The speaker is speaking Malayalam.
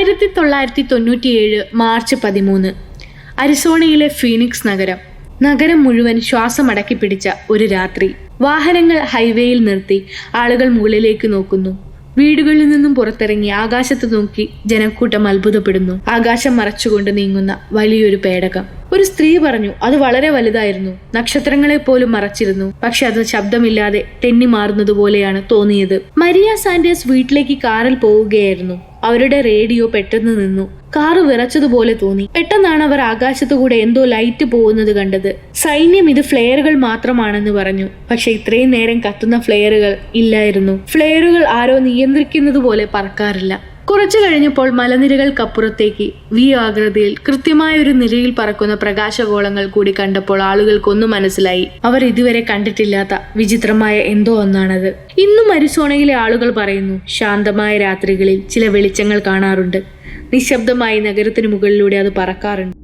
1997 മാർച്ച് 13 അരിസോണയിലെ ഫീനിക്സ് നഗരം മുഴുവൻ ശ്വാസമടക്കി പിടിച്ച ഒരു രാത്രി. വാഹനങ്ങൾ ഹൈവേയിൽ നിർത്തി. ആളുകൾ മുകളിലേക്ക് നോക്കുന്നു. വീടുകളിൽ നിന്നും പുറത്തിറങ്ങി ആകാശത്ത് നോക്കി ജനക്കൂട്ടം അത്ഭുതപ്പെടുന്നു. ആകാശം മറച്ചുകൊണ്ട് നീങ്ങുന്ന വലിയൊരു പേടകം. ഒരു സ്ത്രീ പറഞ്ഞു, അത് വളരെ വലുതായിരുന്നു, നക്ഷത്രങ്ങളെ പോലും മറച്ചിരുന്നു. പക്ഷെ അത് ശബ്ദമില്ലാതെ തെന്നി മാറുന്നതുപോലെയാണ് തോന്നിയത്. മരിയ സാൻഡേഴ്സ് വീട്ടിലേക്ക് കാറിൽ പോവുകയായിരുന്നു. അവരുടെ റേഡിയോ പെട്ടെന്ന് നിന്നു. കാറ് വിറച്ചതുപോലെ തോന്നി. പെട്ടെന്നാണ് അവർ ആകാശത്തുകൂടെ എന്തോ ലൈറ്റ് പോകുന്നത് കണ്ടത്. സൈന്യം ഇത് ഫ്ലെയറുകൾ മാത്രമാണെന്ന് പറഞ്ഞു. പക്ഷെ ഇത്രയും നേരം കത്തുന്ന ഫ്ലെയറുകൾ ഇല്ലായിരുന്നു. ഫ്ലെയറുകൾ ആരോ നിയന്ത്രിക്കുന്നത് പോലെ പറക്കാറില്ല. കുറച്ചു കഴിഞ്ഞപ്പോൾ മലനിരകൾക്കപ്പുറത്തേക്ക് വി ആകൃതിയിൽ കൃത്യമായ ഒരു നിരയിൽ പറക്കുന്ന പ്രകാശഗോളങ്ങൾ കൂടി കണ്ടപ്പോൾ ആളുകൾക്കൊന്നും മനസ്സിലായി. അവർ ഇതുവരെ കണ്ടിട്ടില്ലാത്ത വിചിത്രമായ എന്തോ ഒന്നാണത്. ഇന്നും അരിസോണയിലെ ആളുകൾ പറയുന്നു, ശാന്തമായ രാത്രികളിൽ ചില വെളിച്ചങ്ങൾ കാണാറുണ്ട്. നിശബ്ദമായി നഗരത്തിന് മുകളിലൂടെ അത് പറക്കാറുണ്ട്.